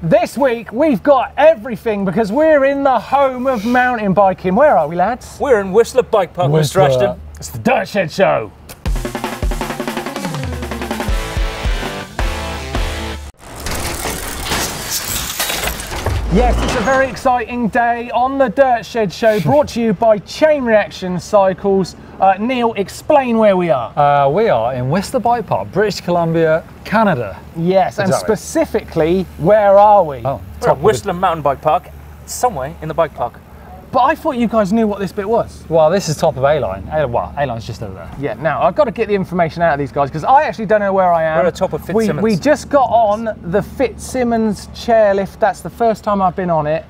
This week we've got everything because we're in the home of mountain biking. Where are we, lads? We're in Whistler Bike Park, Mr. Ashton. It's the Dirt Shed Show. Yes, it's a very exciting day on the Dirt Shed Show, brought to you by Chain Reaction Cycles. Neil, explain where we are. We are in Whistler Bike Park, British Columbia, Canada. Yes, exactly. And specifically, where are we? Oh, we're at Whistler Mountain Bike Park, somewhere in the bike park. But I thought you guys knew what this bit was. Well, this is top of A-line. Well, A-line's just over there. Yeah, now I've got to get the information out of these guys because I actually don't know where I am. We're at the top of Fitzsimmons. We just got on the Fitzsimmons chairlift. That's the first time I've been on it.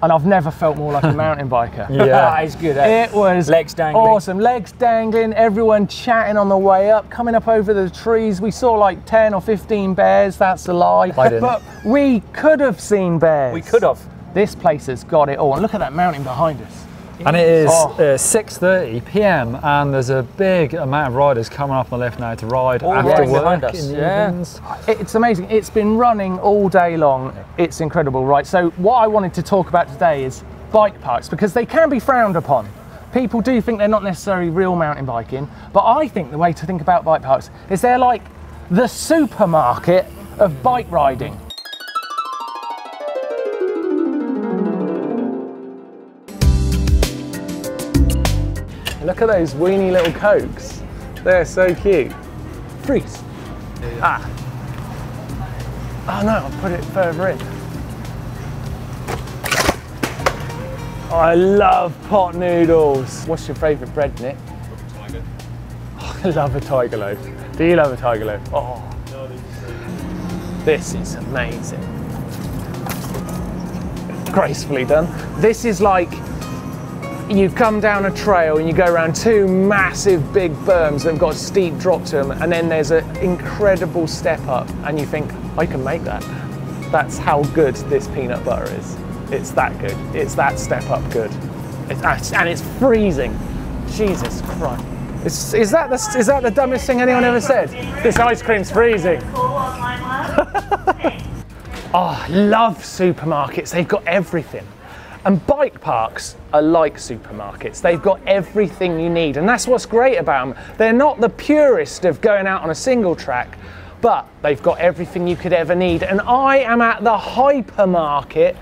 And I've never felt more like a mountain biker. Yeah, it's good. Eh? It was legs dangling. Awesome. Legs dangling, everyone chatting on the way up, coming up over the trees. We saw like 10 or 15 bears. That's a lie. I didn't. But we could have seen bears. We could have. This place has got it all. And look at that mountain behind us. And it is 6:30 p.m. and there's a big amount of riders coming up on the lift now to ride after work behind us. in the evenings. It's amazing. It's been running all day long. It's incredible, right? So what I wanted to talk about today is bike parks, because they can be frowned upon. People do think they're not necessarily real mountain biking, but I think the way to think about bike parks is they're like the supermarket of bike riding. Look at those weeny little cokes. They're so cute. Freeze. Ah. Oh no, I'll put it further in. I love pot noodles. What's your favourite bread, Nick? Tiger. Oh, I love a tiger loaf. Do you love a tiger loaf? Oh. This is amazing. Gracefully done. This is like, you come down a trail and you go around two massive big berms that have got a steep drop to them, and then there's an incredible step up and you think, I can make that. That's how good this peanut butter is. It's that good. It's that step up good. And it's freezing. Jesus Christ. Is that the dumbest thing anyone ever said? This ice cream's freezing. Oh, I love supermarkets. They've got everything. And bike parks are like supermarkets. They've got everything you need, and that's what's great about them. They're not the purest of going out on a single track, but they've got everything you could ever need. And I am at the Hypermarket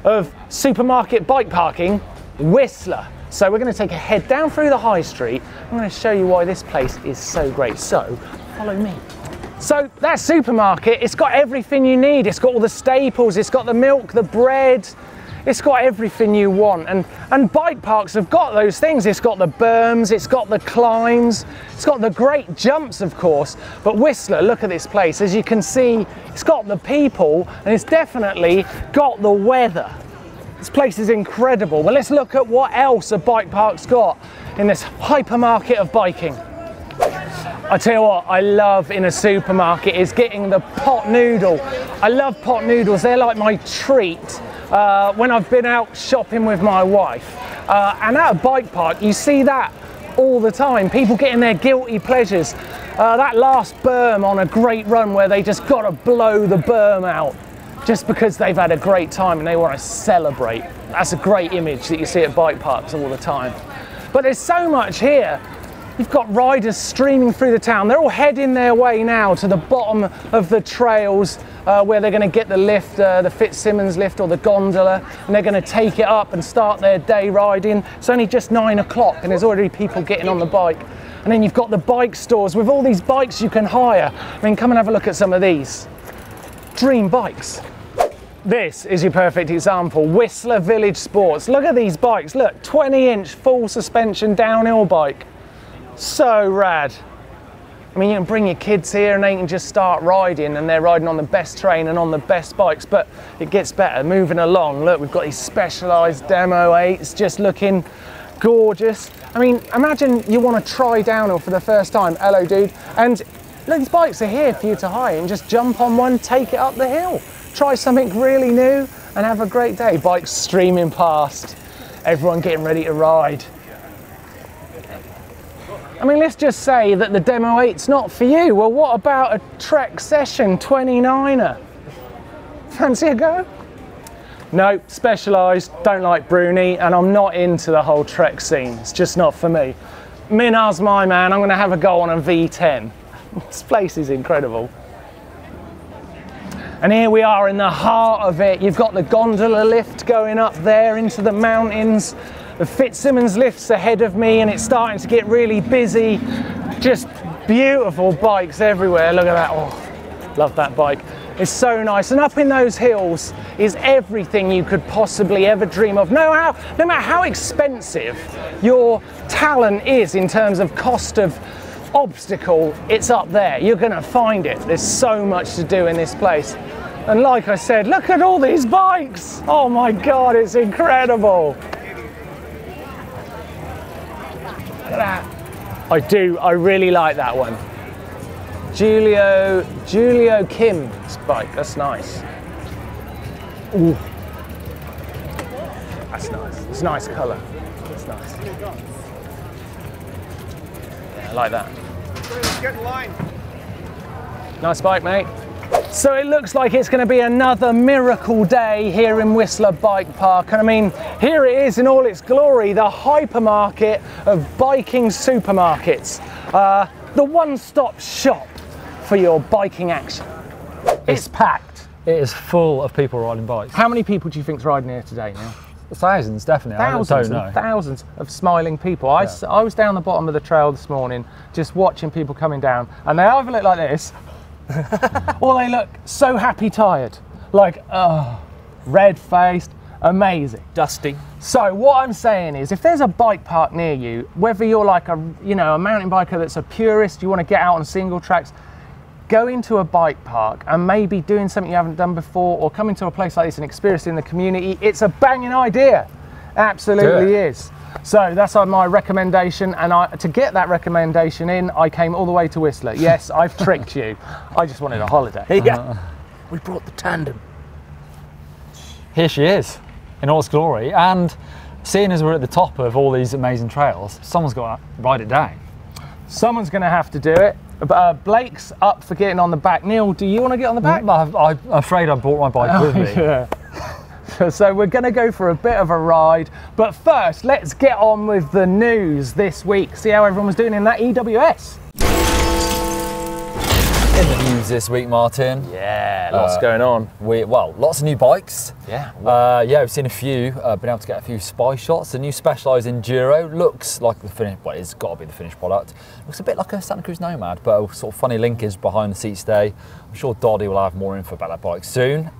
of supermarket bike parking, Whistler. So we're going to take a head down through the high street. I'm going to show you why this place is so great. So follow me. So that supermarket, it's got everything you need. It's got all the staples, it's got the milk, the bread, it's got everything you want, and bike parks have got those things. It's got the berms, it's got the climbs, it's got the great jumps, of course. But Whistler, look at this place. As you can see, it's got the people, and it's definitely got the weather. This place is incredible. Well, let's look at what else a bike park's got in this hypermarket of biking. I tell you what I love in a supermarket is getting the pot noodle. I love pot noodles. They're like my treat. When I've been out shopping with my wife, and at a bike park, you see that all the time. People getting their guilty pleasures. That last berm on a great run where they just got to blow the berm out just because they've had a great time and they want to celebrate. That's a great image that you see at bike parks all the time. But there's so much here. You've got riders streaming through the town. They're all heading their way now to the bottom of the trails where they're going to get the lift, the Fitzsimmons lift or the gondola, and they're going to take it up and start their day riding. It's only just 9 o'clock and there's already people getting on the bike. And then you've got the bike stores with all these bikes you can hire. I mean, come and have a look at some of these. Dream bikes. This is your perfect example, Whistler Village Sports. Look at these bikes. Look, 20-inch full suspension downhill bike. So rad. I mean, you can bring your kids here and they can just start riding, and they're riding on the best train and on the best bikes, but it gets better. Moving along, look, we've got these specialised Demo 8s just looking gorgeous. I mean, imagine you want to try downhill for the first time. Hello, dude. And look, these bikes are here for you to hire and just jump on one, take it up the hill. Try something really new and have a great day. Bikes streaming past, everyone getting ready to ride. I mean, let's just say that the Demo 8's not for you. Well, what about a Trek Session 29er? Fancy a go? No, Specialized, don't like Bruni, and I'm not into the whole Trek scene. It's just not for me. Minar's my man. I'm going to have a go on a V10. This place is incredible. And here we are in the heart of it. You've got the gondola lift going up there into the mountains. The Fitzsimmons lift's ahead of me and it's starting to get really busy. Just beautiful bikes everywhere. Look at that. Oh, love that bike. It's so nice. And up in those hills is everything you could possibly ever dream of. No matter how expensive your talent is in terms of cost of obstacle, it's up there. You're going to find it. There's so much to do in this place. And like I said, look at all these bikes. Oh my God, it's incredible. Look at that. I really like that one. Julio Kim's bike, that's nice. Ooh. That's nice. It's a nice colour. That's nice. Yeah, I like that. Get in line. Nice bike, mate. So it looks like it's going to be another miracle day here in Whistler Bike Park. And I mean, here it is in all its glory, the hypermarket of biking supermarkets. The one-stop shop for your biking action. It's packed. It is full of people riding bikes. How many people do you think's riding here today now? Thousands, definitely. Thousands I don't know. and thousands of smiling people. I was down the bottom of the trail this morning just watching people coming down, and they either look like this or they look so happy tired, like red-faced, amazing, Dusty. So what I'm saying is, if there's a bike park near you, whether you're like a mountain biker that's a purist, you want to get out on single tracks, go into a bike park and maybe doing something you haven't done before, or come into a place like this and experience it in the community. It's a banging idea. Absolutely is. So that's my recommendation, and to get that recommendation in, I came all the way to Whistler. Yes, I've tricked you. I just wanted a holiday. Yeah. We brought the tandem. Here she is, in all its glory, and seeing as we're at the top of all these amazing trails, someone's got to ride it down. Someone's going to have to do it. Blake's up for getting on the back. Neil, do you want to get on the back? I'm afraid I brought my bike with me. Yeah. So we're going to go for a bit of a ride, but first let's get on with the news this week. See how everyone was doing in that EWS. In the news this week, Martin. Yeah, lots going on. Lots of new bikes. Yeah. We've seen a few, been able to get a few spy shots. The new Specialized Enduro looks like the finished, well, it's got to be the finished product. Looks a bit like a Santa Cruz Nomad, but a sort of funny linkage behind the seat stay. I'm sure Doddy will have more info about that bike soon.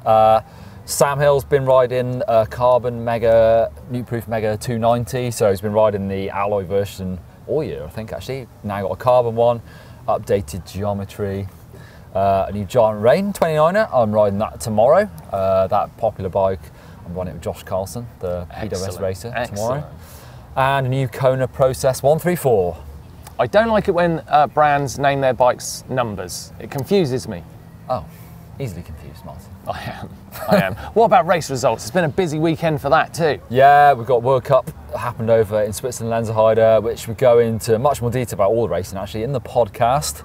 Sam Hill's been riding a Carbon Nukeproof Mega 290, so he's been riding the alloy version all year, I think, actually. Now got a carbon one, updated geometry, a new Giant Rain 29er. I'm riding that tomorrow. That popular bike, I'm riding it with Josh Carlson, the EWS racer, tomorrow. And a new Kona Process 134. I don't like it when brands name their bikes numbers. It confuses me. Oh, easily confused, Martin. I am. What about race results? It's been a busy weekend for that too. Yeah, we've got World Cup happened over in Switzerland, Lenzerheide, which we go into much more detail about all the racing actually in the podcast.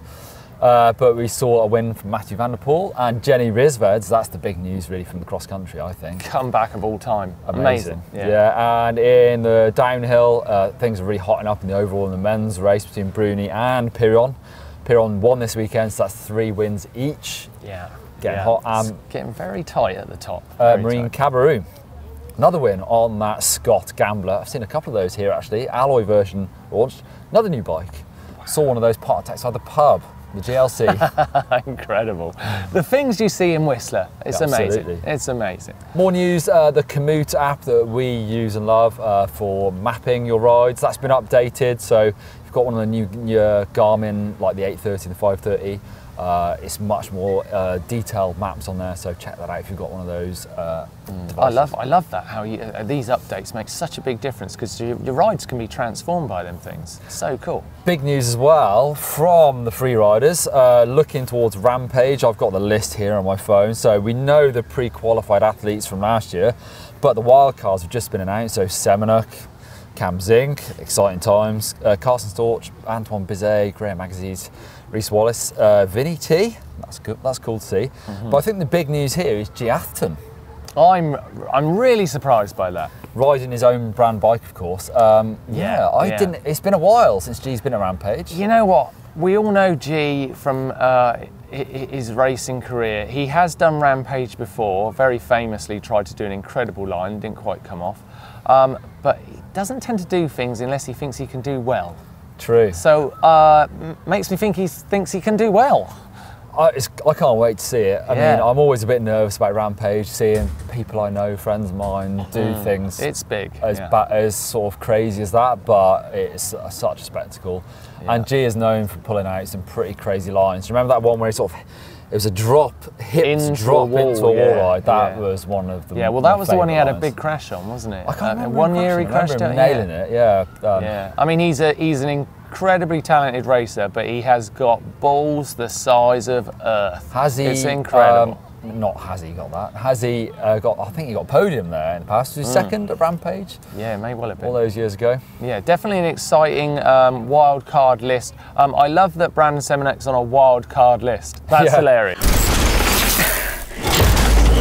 But we saw a win from Matthew van der Poel and Jenny Rysveds. That's the big news really from the cross country, I think. Comeback of all time. Amazing. Yeah, and in the downhill, things are really hotting up in the overall in the men's race between Bruni and Piron. Piron won this weekend, so that's 3 wins each. Yeah. Getting hot. It's getting very tight at the top. Marine Cabarrou. Another win on that Scott Gambler. I've seen a couple of those here actually. Alloy version launched. Another new bike. Saw one of those parked outside the pub, the GLC. Incredible. The things you see in Whistler, it's Absolutely. amazing. It's amazing. More news, the Komoot app that we use and love for mapping your rides, that's been updated. So if you've got one of the new Garmin, like the 830, the 530, it's much more detailed maps on there, so check that out if you've got one of those devices. I love that, how these updates make such a big difference, because your rides can be transformed by them things. So cool. Big news as well from the free riders, looking towards Rampage. I've got the list here on my phone, so we know the pre-qualified athletes from last year, but the wildcards have just been announced, so Semenuk, Cam Zink, exciting times. Carson Storch, Antoine Bizet, Graham Agassiz, Reece Wallace, Vinny T. That's good. That's cool to see. But I think the big news here is G Atherton. I'm really surprised by that. Riding his own brand bike, of course. Didn't. It's been a while since G's been at Rampage. You know what? We all know G from his racing career. He has done Rampage before. Very famously tried to do an incredible line, didn't quite come off. But he doesn't tend to do things unless he thinks he can do well. True. So makes me think he thinks he can do well. I can't wait to see it. I mean, I'm always a bit nervous about Rampage, seeing people I know, friends of mine, do things. It's big. As sort of crazy as that, but it's such a spectacle. Yeah. And G is known for pulling out some pretty crazy lines. Remember that one where it was a drop, hips drop into a wall ride? That was one of the. Yeah, well, that was the one he had a big crash on, wasn't it? I can't remember. One year he crashed it. Nailing it, yeah. I mean, he's an incredibly talented racer, but he has got balls the size of Earth. Has he? It's incredible. Not has he got that? Has he got? I think he got a podium there in the past. Was he second at Rampage? Yeah, may well have been. All those years ago. Yeah, definitely an exciting wild card list. I love that Brandon Semenek's on a wild card list. That's hilarious.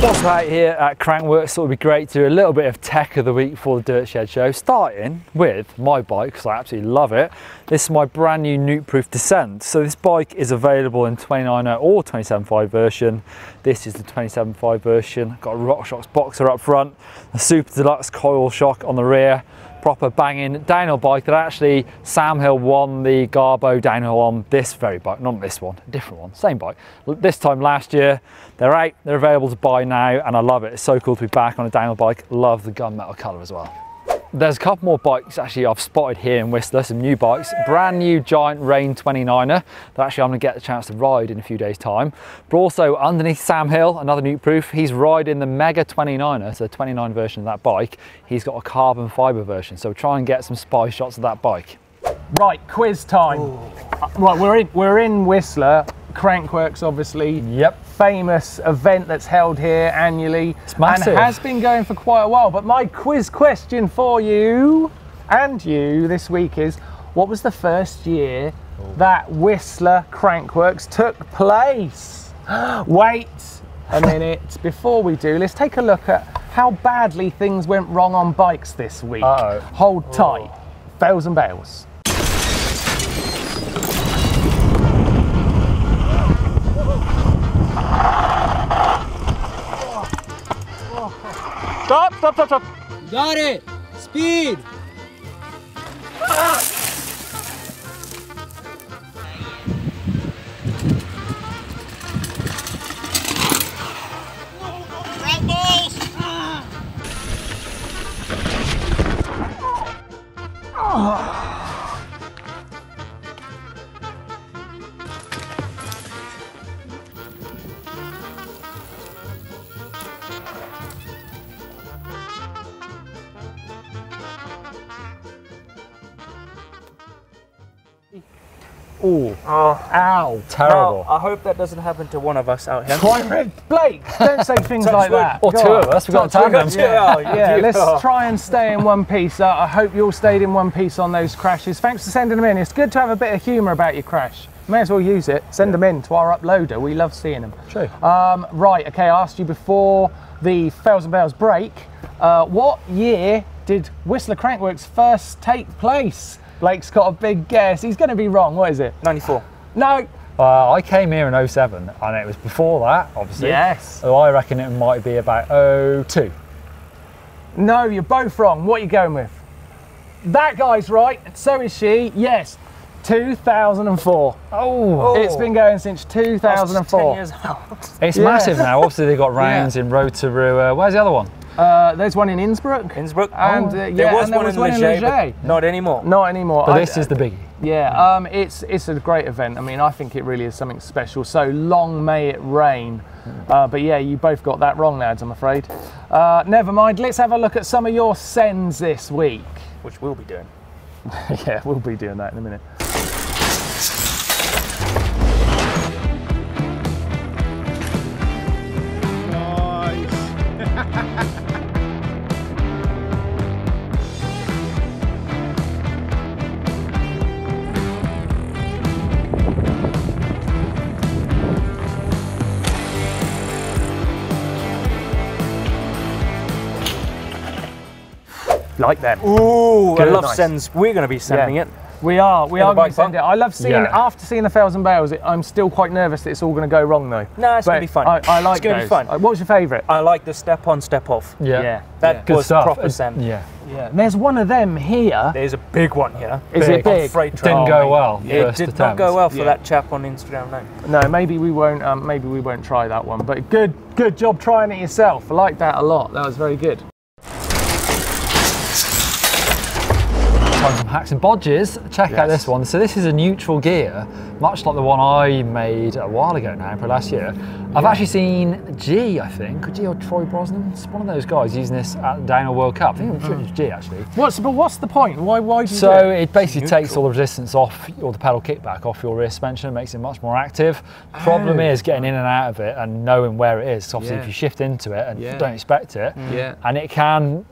What's right here at Crankworks, so it would be great to do a little bit of tech of the week for the Dirt Shed show, starting with my bike, because I absolutely love it. This is my brand new Nukeproof Descend. So this bike is available in 29er or 27.5 version. This is the 27.5 version. Got a RockShox boxer up front, a super deluxe coil shock on the rear, proper banging downhill bike that actually Sam Hill won the Garbo downhill on this very bike, not this one, a different one, same bike. This time last year. They're out, they're available to buy now, and I love it. It's so cool to be back on a downhill bike. Love the gunmetal colour as well. There's a couple more bikes actually I've spotted here in Whistler, some new bikes. Brand new Giant Rain 29er that actually I'm going to get the chance to ride in a few days' time. But also underneath Sam Hill, another Nukeproof, he's riding the Mega 29er, so the 29 version of that bike. He's got a carbon fibre version, so try and get some spy shots of that bike. Right, quiz time. Right, we're in Whistler. Crankworks, obviously. Yep. Famous event that's held here annually. It's massive. And has been going for quite a while. But my quiz question for you and you this week is, what was the first year that Whistler Crankworks took place? Wait a minute. Before we do, let's take a look at how badly things went wrong on bikes this week. Hold tight. Fails and bails. Stop, stop, stop, stop. Got it. Speed. Ooh. Ow. Terrible. No, I hope that doesn't happen to one of us out here. Blake, don't say things like that. Or two of us, we've got tandem. Yeah, let's try and stay in one piece. I hope you all stayed in one piece on those crashes. Thanks for sending them in. It's good to have a bit of humour about your crash. May as well use it. Send them in to our uploader. We love seeing them. True. Right, okay, I asked you before the Fails and Bails break, what year did Whistler Crankworks first take place? Blake's got a big guess. He's going to be wrong. What is it? 94. No. I came here in 07, and it was before that, obviously. Yes. So I reckon it might be about 02. No, you're both wrong. What are you going with? That guy's right, and so is she. Yes, 2004. Oh. It's been going since 2004. 10 years old. It's massive now. Obviously, they've got rounds in Rotorua. Where's the other one? There's one in Innsbruck. Innsbruck. And there was one in Leger, but not anymore. Not anymore. But this is the biggie. Yeah, it's a great event. I mean, I think it really is something special. So long may it rain. But yeah, you both got that wrong, lads, I'm afraid. Never mind. Let's have a look at some of your sends this week. Which we'll be doing. Yeah, we'll be doing that in a minute. like them. Ooh, I Good. love Nice. sends. We're going to be sending it. We are the going bike to send it. I love seeing, after seeing the fails and bails, I'm still quite nervous that it's all going to go wrong though. No, it's going to be fun. I like it's going to be fun. What's your favourite? I like the step on, step off. Yeah. That Good was stuff. proper send. Yeah. Yeah. There's one of them here. There's a big one here. Is it big? Freight Didn't train. go well. It first did not attempt. go well for that chap on Instagram, no. No, maybe we won't. Maybe we won't try that one. But good job trying it yourself. I like that a lot. That was very good. Some hacks and bodges. Check out this one. So this is a neutral gear, much like the one I made a while ago now, probably last year. I've actually seen G, I think, G or Troy Brosnan. It's one of those guys using this at the Downhill World Cup. I think it was G actually. What's the point? Why do you do So it basically takes all the resistance off, or the pedal kickback off your rear suspension, makes it much more active. Problem is getting in and out of it and knowing where it is. So obviously if you shift into it and you don't expect it, and it can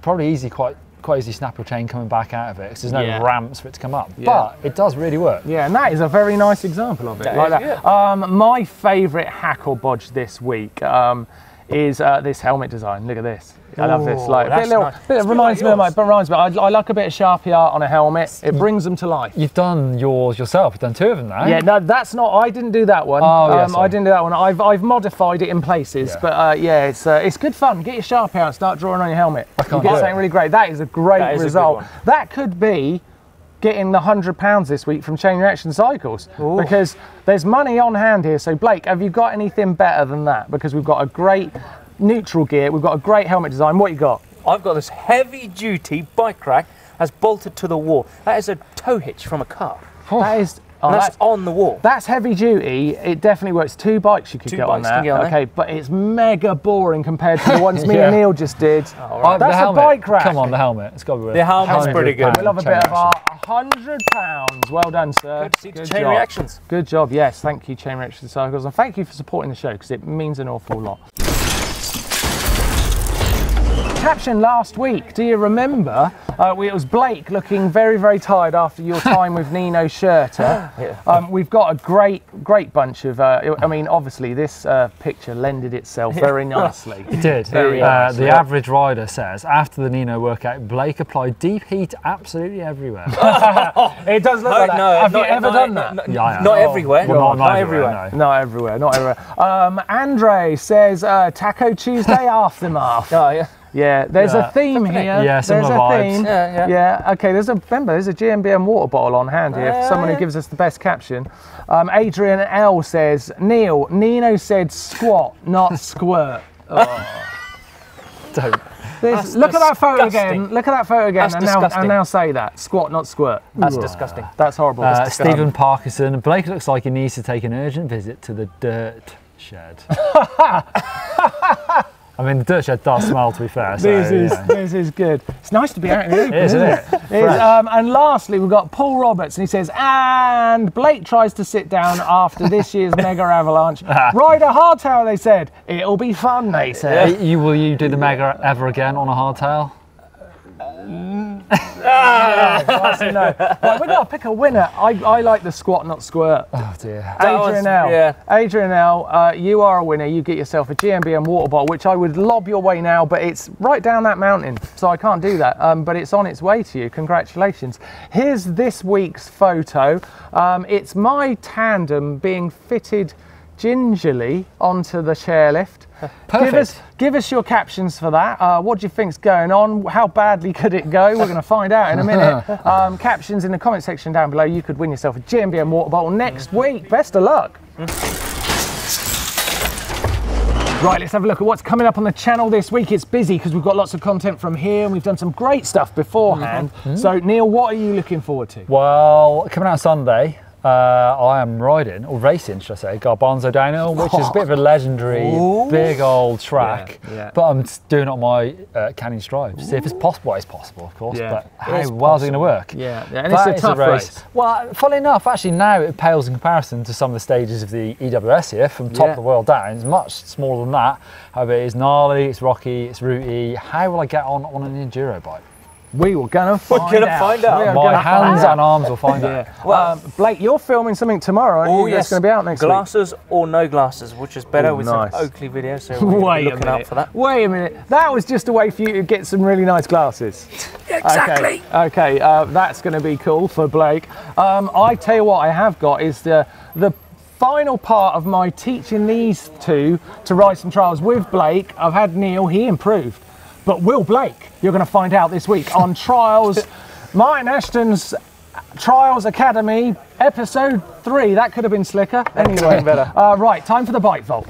probably quite easily snap your chain coming back out of it because there's no ramps for it to come up. But it does really work. Yeah, and that is a very nice example of it. Like that. My favourite hack or bodge this week is this helmet design. Look at this. I love this. Like it reminds me. I like a bit of Sharpie art on a helmet. It brings them to life. You've done yours yourself. You've done two of them now. Yeah, no, that's not. I didn't do that one. Oh, yes, I didn't do that one. I've modified it in places, but it's good fun. Get your Sharpie out and start drawing on your helmet. You get something really great. That is a great result. That could be getting the £100 this week from Chain Reaction Cycles because there's money on hand here. So Blake, have you got anything better than that? Because we've got a great neutral gear, we've got a great helmet design. What you got? I've got this heavy duty bike rack that's bolted to the wall. That is a tow hitch from a car. That is that's on the wall. That's heavy duty. It definitely works. 2 bikes you could get on that. Okay, but it's mega boring compared to the ones me and Neil just did. That's a bike rack. Come on, the helmet. It's got to be the helmet's pretty good. We love a bit of our £100. Well done, sir. Good Chain Reactions. Good job. Yes, thank you, Chain Reaction Cycles, and thank you for supporting the show because it means an awful lot. Caption last week, do you remember? It was Blake looking very, very tired after your time with Nino Schurter. We've got a great bunch of, I mean, obviously this picture lended itself very nicely. It did. The average rider says, after the Nino workout, Blake applied deep heat absolutely everywhere. It does look like that. No, Have you ever done that? Not everywhere. Well, not everywhere. No. Not everywhere, not everywhere. Andre says, Taco Tuesday aftermath. Oh, yeah. Yeah, there's a theme here. Yeah, similar vibes. Yeah, okay, there's a GMBM water bottle on hand here for someone who gives us the best caption. Adrian L says, Neil, Nino said squat, not squirt. Don't. Look at that photo again. Look at that photo again, and now say that. Squat, not squirt. That's disgusting. That's horrible. Stephen Parkinson, Blake looks like he needs to take an urgent visit to the dirt shed. I mean, the dirt shed does smell, to be fair. So, this is good. It's nice to be out in the open, isn't it? And lastly, we've got Paul Roberts, and he says, and Blake tries to sit down after this year's mega avalanche. Ride a hardtail, they said. It'll be fun, they said. Will you do the mega ever again on a hardtail? No. Right, we've got to pick a winner. I like the squat, not squirt. Oh dear. Adrian L, you are a winner. You get yourself a GMBM water bottle, which I would lob your way now, but it's right down that mountain, so I can't do that. But it's on its way to you. Congratulations. Here's this week's photo. It's my tandem being fitted gingerly onto the chairlift. Perfect. Give us your captions for that. What do you think's going on? How badly could it go? We're going to find out in a minute. Captions in the comment section down below. You could win yourself a GMBM water bottle next week. Best of luck. Right, let's have a look at what's coming up on the channel this week. It's busy because we've got lots of content from here and we've done some great stuff beforehand. So, Neil, what are you looking forward to? Well, coming out Sunday, I am riding, or racing, should I say, Garbanzo Downhill, which is a bit of a legendary, big old track. But I'm doing it on my Canyon Strive. See if it's possible. It's possible, of course, but how well is it going to work? And it's a tough race. Well, funnily enough, actually now it pales in comparison to some of the stages of the EWS here, from top of the world down. It's much smaller than that. However, it's gnarly, it's rocky, it's rooty. How will I get on an enduro bike? We were gonna find out. We're gonna find out. We are My gonna find hands out. and arms will find out. Well, Blake, you're filming something tomorrow, aren't you? Oh yes, That's going to be out next week. glasses or no glasses, which is better Oh, with nice. some Oakley videos. So we're Wait a looking out minute. for that. Wait a minute. That was just a way for you to get some really nice glasses. Exactly. Okay. That's going to be cool for Blake. I tell you what, I have got is the final part of my teaching these two to ride some trials with Blake. I've had Neil, he improved. But will Blake, you're going to find out this week on Trials, Martin Ashton's Trials Academy, episode 3. That could have been slicker. Anyway, better. Right, time for the bike vault.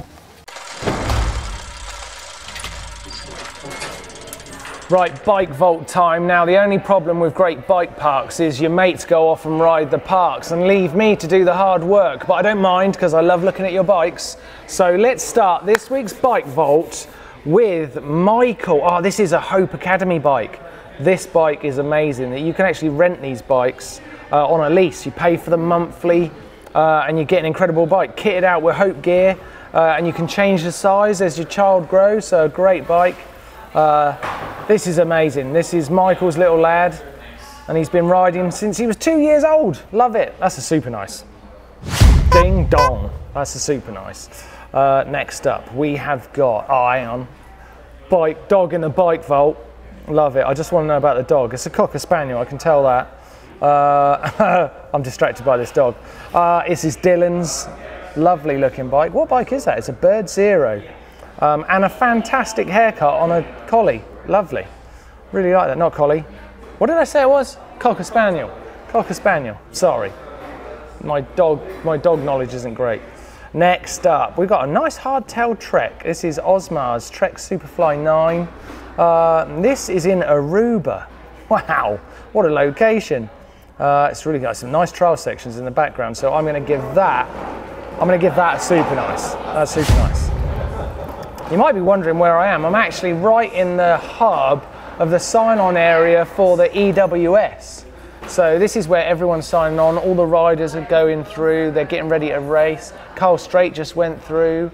Right, bike vault time. Now, the only problem with great bike parks is your mates go off and ride the parks and leave me to do the hard work. But I don't mind because I love looking at your bikes. So let's start this week's bike vault with Michael. Oh, this is a Hope Academy bike. This bike is amazing. That you can actually rent these bikes on a lease. You pay for them monthly and you get an incredible bike. Kitted out with Hope gear and you can change the size as your child grows. So a great bike. This is amazing. This is Michael's little lad and he's been riding since he was 2 years old. Love it. That's a super nice. Ding dong. That's a super nice. Next up we have got, oh hang on, bike, dog in the bike vault. Love it. I just want to know about the dog. It's a Cocker Spaniel, I can tell that. I'm distracted by this dog. This is Dylan's lovely looking bike. What bike is that? It's a Bird Zero. And a fantastic haircut on a collie. Lovely. Really like that. Not collie. What did I say it was? Cocker Spaniel. Cocker Spaniel. Sorry. My dog knowledge isn't great. Next up, we've got a nice hardtail Trek. This is Osmar's Trek Superfly 9. This is in Aruba. Wow, what a location. It's really got some nice trail sections in the background. So I'm going to give that a super nice. That's super nice. You might be wondering where I am. I'm actually right in the hub of the sign-on area for the EWS. So this is where everyone's signing on. All the riders are going through. They're getting ready to race. Carl Strait just went through.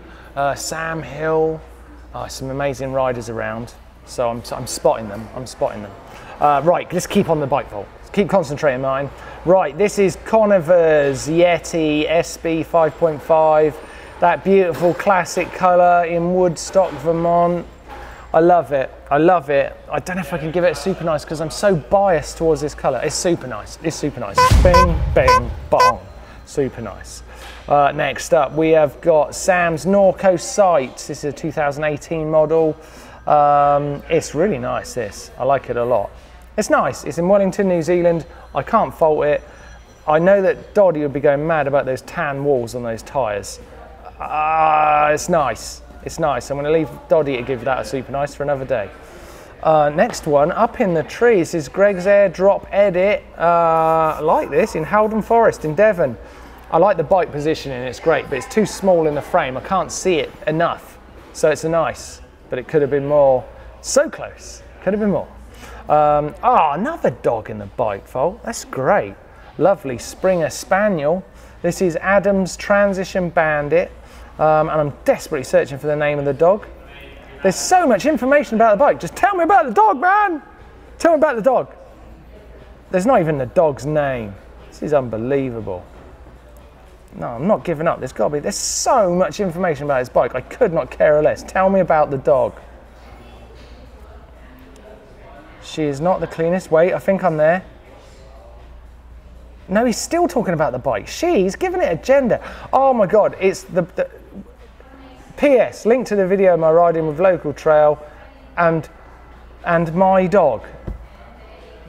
Sam Hill. Some amazing riders around. So I'm spotting them. Right, let's keep on the bike vault. Keep concentrating, mine. Right, this is Conover's Yeti SB 5.5. That beautiful classic colour in Woodstock, Vermont. I love it. I love it. I don't know if I can give it a super nice because I'm so biased towards this colour. It's super nice. It's super nice. Bing, bing, bong. Super nice. Next up, we have got Sam's Norco Sights. This is a 2018 model. It's really nice, this. I like it a lot. It's nice. It's in Wellington, New Zealand. I can't fault it. I know that Doddy would be going mad about those tan walls on those tyres. It's nice. It's nice. I'm going to leave Doddy to give that a super nice for another day. Next one, up in the trees, is Greg's Airdrop Edit. I like this, in Howden Forest in Devon. I like the bike positioning, it's great, but it's too small in the frame. I can't see it enough. So it's a nice, but it could have been more. So close. Could have been more. Another dog in the bike vault. That's great. Lovely Springer Spaniel. This is Adam's Transition Bandit. And I'm desperately searching for the name of the dog. There's so much information about the bike. Just tell me about the dog, man. Tell me about the dog. There's not even the dog's name. This is unbelievable. No, I'm not giving up. There's so much information about this bike. I could not care less. Tell me about the dog. She is not the cleanest. Wait, I think I'm there. No, he's still talking about the bike. She's giving it a gender. Oh my God, it's the PS, link to the video of my riding with Local Trail and my dog.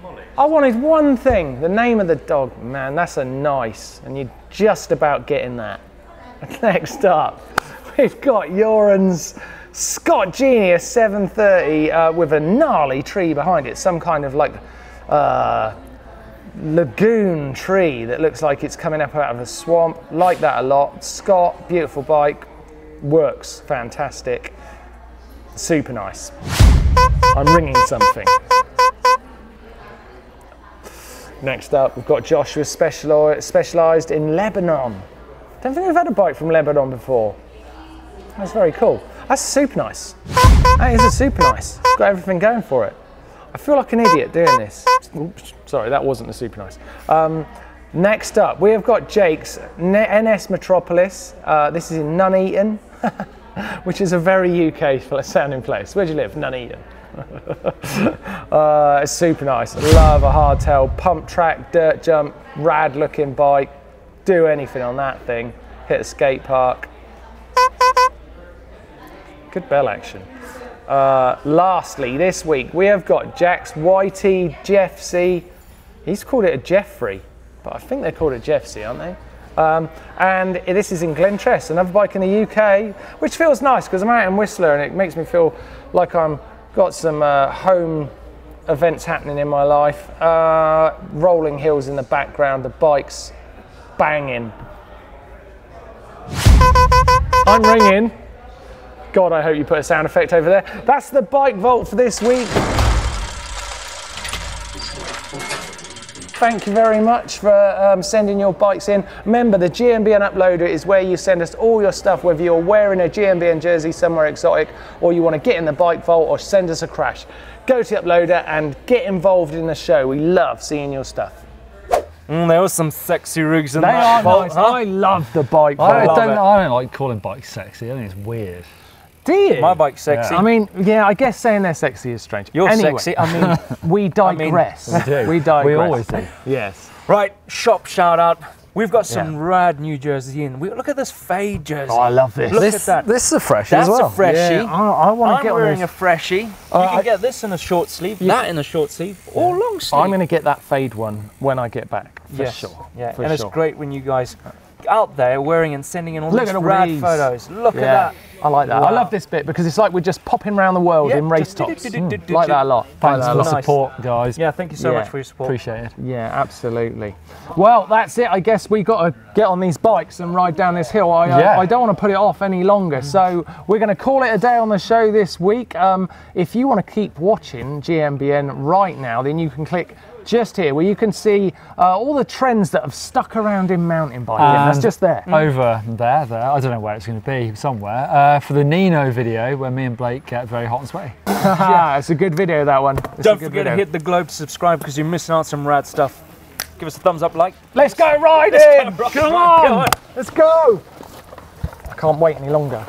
Molly. I wanted one thing, the name of the dog. Man, that's a nice, and you're just about getting that. Next up, we've got Joran's Scott Genius 730 with a gnarly tree behind it. Some kind of like lagoon tree that looks like it's coming up out of a swamp. Like that a lot. Scott, beautiful bike. Works fantastic. Super nice. I'm ringing something. Next up, we've got Joshua specialised in Lebanon. Don't think we've had a bike from Lebanon before. That's very cool. That's super nice. That is a super nice. It's got everything going for it. I feel like an idiot doing this. Oops, sorry, that wasn't a super nice. Next up, we have got Jake's NS Metropolis. This is in Nuneaton, which is a very UK sounding place. Where do you live? Nuneaton. It's super nice. Love a hardtail pump track, dirt jump, rad looking bike. Do anything on that thing. Hit a skate park. Good bell action. Lastly, this week we have got Jack's YT Jeffsy. He's called it a Jeffrey, but I think they called it Jeffsy, aren't they? And this is in Glentress, another bike in the UK, which feels nice because I'm out in Whistler and it makes me feel like I'm got some home events happening in my life. Rolling hills in the background, the bike's banging. I'm ringing. God, I hope you put a sound effect over there. That's the bike vault for this week. Thank you very much for sending your bikes in. Remember, the GMBN uploader is where you send us all your stuff, whether you're wearing a GMBN jersey somewhere exotic or you want to get in the bike vault or send us a crash. Go to the uploader and get involved in the show. We love seeing your stuff. There was some sexy rigs in They that are vault, nice. huh? I love the bike I vault. don't like calling bikes sexy. I think it's weird. Do you? My bike's sexy. I mean, yeah, I guess saying they're sexy is strange. You're Anyway, sexy. I mean, we digress. We do. We digress. We always do. Yes. right, shop shout out. We've got some rad new jerseys in. Look at this fade jersey. Oh, I love this. Look at that. This is a freshie That's as well. a freshie. Yeah, I want to I'm get on wearing this. a freshie. You can get this in a short sleeve, that in a short sleeve, or long sleeve. I'm going to get that fade one when I get back, for Yes. sure. Yeah, for and sure. it's great when you guys out there wearing and sending in all Look these at all rad these. photos. Look Yeah, at that. I like that. I love this bit because it's like we're just popping around the world Yeah, in race just tops. do-do-do-do-do-do. Like that a lot. Like Thanks that for a the lot. Nice. support, guys. Yeah, thank you so Yeah. much for your support. Appreciate it. Yeah, absolutely. Well, that's it. I guess we got to get on these bikes and ride down this hill. I don't want to put it off any longer. So we're going to call it a day on the show this week. If you want to keep watching GMBN right now, then you can click just here where you can see all the trends that have stuck around in mountain biking. That's just there. Over there, I don't know where it's going to be, somewhere, for the Nino video where me and Blake get very hot and sweaty. It's a good video, that one. It's Don't a good forget to video. hit the globe to subscribe because you're missing out some rad stuff. Give us a thumbs up, like. Let's go riding! Let's go, Come come on. on! Let's go! I can't wait any longer.